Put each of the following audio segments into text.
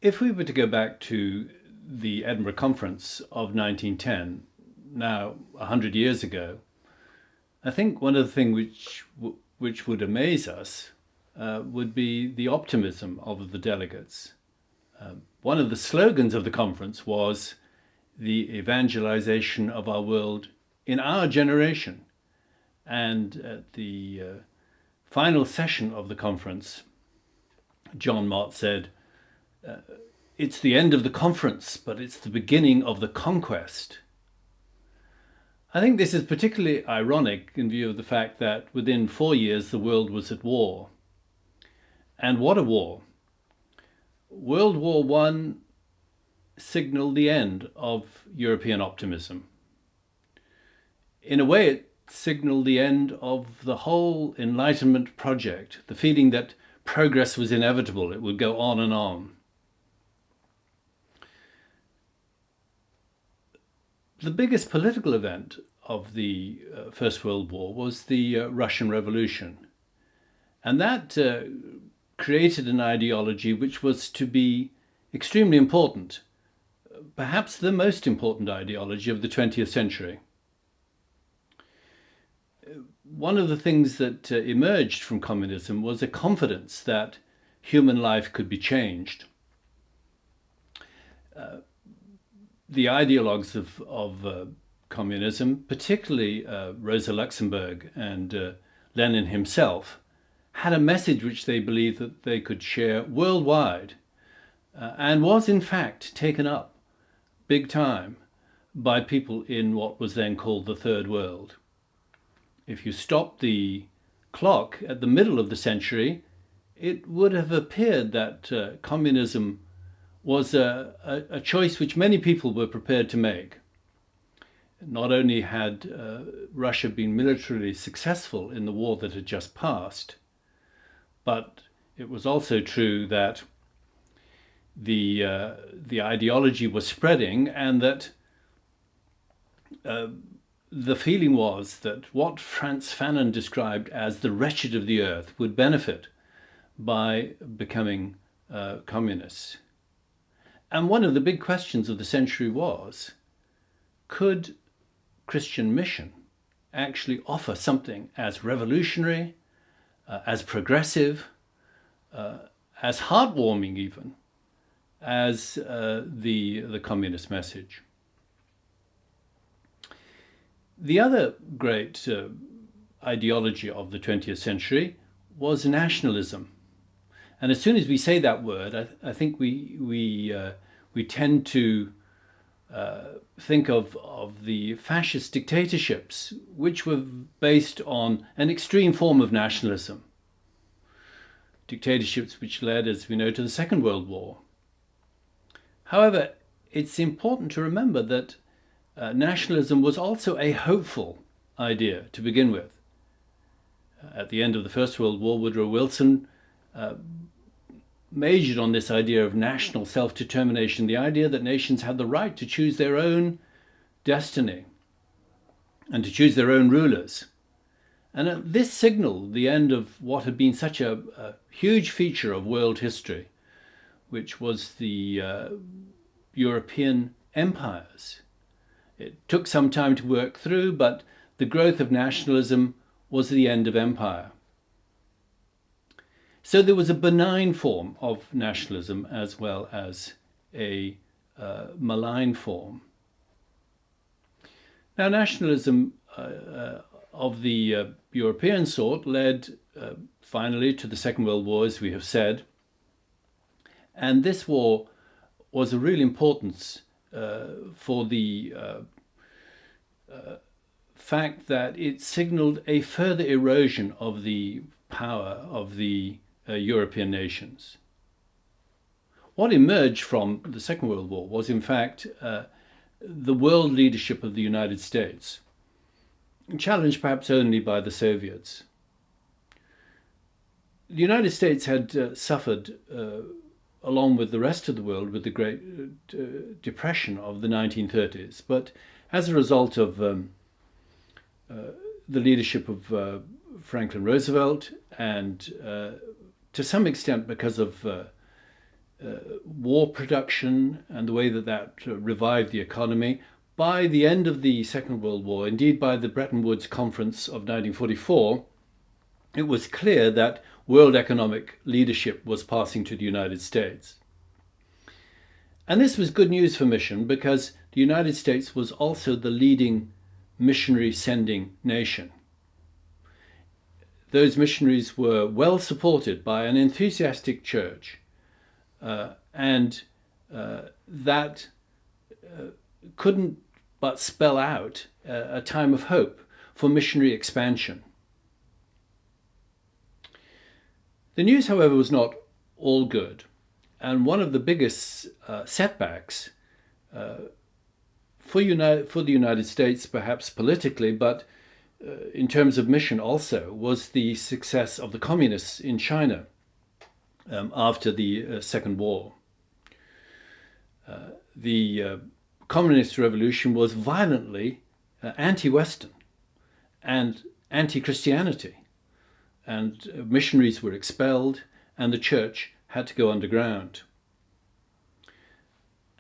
If we were to go back to the Edinburgh Conference of 1910, now 100 years ago, I think one of the things which would amaze us would be the optimism of the delegates. One of the slogans of the conference was the evangelization of our world in our generation. And at the final session of the conference, John Mott said, it's the end of the conference, but it's the beginning of the conquest. I think this is particularly ironic in view of the fact that within 4 years the world was at war. And what a war! World War I signalled the end of European optimism. In a way, it signalled the end of the whole Enlightenment project, the feeling that progress was inevitable, it would go on and on. The biggest political event of the First World War was the Russian Revolution. And that created an ideology which was to be extremely important, perhaps the most important ideology of the 20th century. One of the things that emerged from communism was a confidence that human life could be changed. The ideologues of communism, particularly Rosa Luxemburg and Lenin himself, had a message which they believed that they could share worldwide and was in fact taken up big time by people in what was then called the Third World. If you stop the clock at the middle of the century, it would have appeared that communism was a choice which many people were prepared to make. Not only had Russia been militarily successful in the war that had just passed, but it was also true that the ideology was spreading, and that the feeling was that what Frantz Fanon described as the wretched of the earth would benefit by becoming communists. And one of the big questions of the century was, could Christian mission actually offer something as revolutionary, as progressive, as heartwarming even, as the communist message? The other great ideology of the 20th century was nationalism. And as soon as we say that word, I think we tend to think of the fascist dictatorships, which were based on an extreme form of nationalism. Dictatorships which led, as we know, to the Second World War. However, it's important to remember that nationalism was also a hopeful idea to begin with. At the end of the First World War, Woodrow Wilson majored on this idea of national self-determination, the idea that nations had the right to choose their own destiny and to choose their own rulers. And this signaled the end of what had been such a huge feature of world history, which was the European empires. It took some time to work through, but the growth of nationalism was the end of empire. So there was a benign form of nationalism as well as a malign form. Now, nationalism of the European sort led finally to the Second World War, as we have said. And this war was of real importance for the fact that it signaled a further erosion of the power of the European nations. What emerged from the Second World War was, in fact, the world leadership of the United States, challenged perhaps only by the Soviets. The United States had suffered, along with the rest of the world, with the Great Depression of the 1930s, but as a result of the leadership of Franklin Roosevelt, and to some extent because of war production and the way that revived the economy. By the end of the Second World War, indeed by the Bretton Woods Conference of 1944, it was clear that world economic leadership was passing to the United States. And this was good news for mission because the United States was also the leading missionary sending nation. Those missionaries were well supported by an enthusiastic church, and that couldn't but spell out a time of hope for missionary expansion. The news, however, was not all good, and one of the biggest setbacks for the United States, perhaps politically, but in terms of mission also, was the success of the communists in China after the Second War. The Communist Revolution was violently anti-Western and anti-Christianity, and missionaries were expelled and the church had to go underground.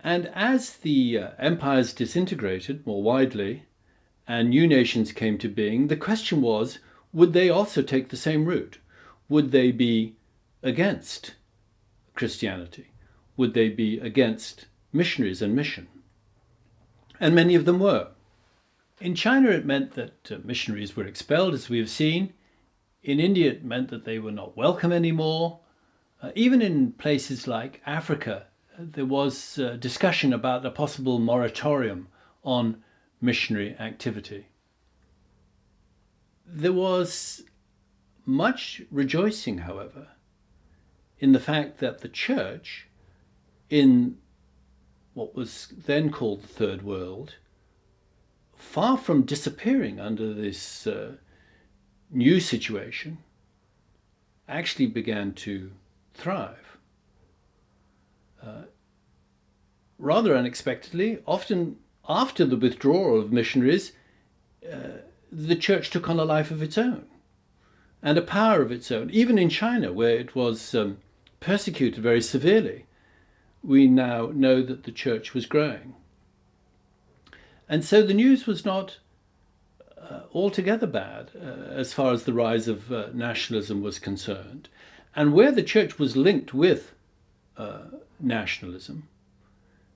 And as the empires disintegrated more widely and new nations came to being, the question was, would they also take the same route? Would they be against Christianity? Would they be against missionaries and mission? And many of them were. In China, it meant that missionaries were expelled, as we have seen. In India, it meant that they were not welcome anymore. Even in places like Africa, there was discussion about a possible moratorium on missionary activity. There was much rejoicing, however, in the fact that the church in what was then called the Third World, far from disappearing under this new situation, actually began to thrive. Rather unexpectedly, often after the withdrawal of missionaries, the church took on a life of its own and a power of its own. Even in China, where it was persecuted very severely, we now know that the church was growing. And so the news was not altogether bad as far as the rise of nationalism was concerned. And where the church was linked with nationalism,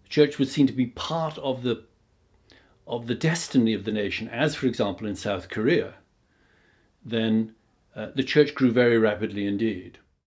the church was seen to be part of the destiny of the nation, as for example in South Korea, then the church grew very rapidly indeed.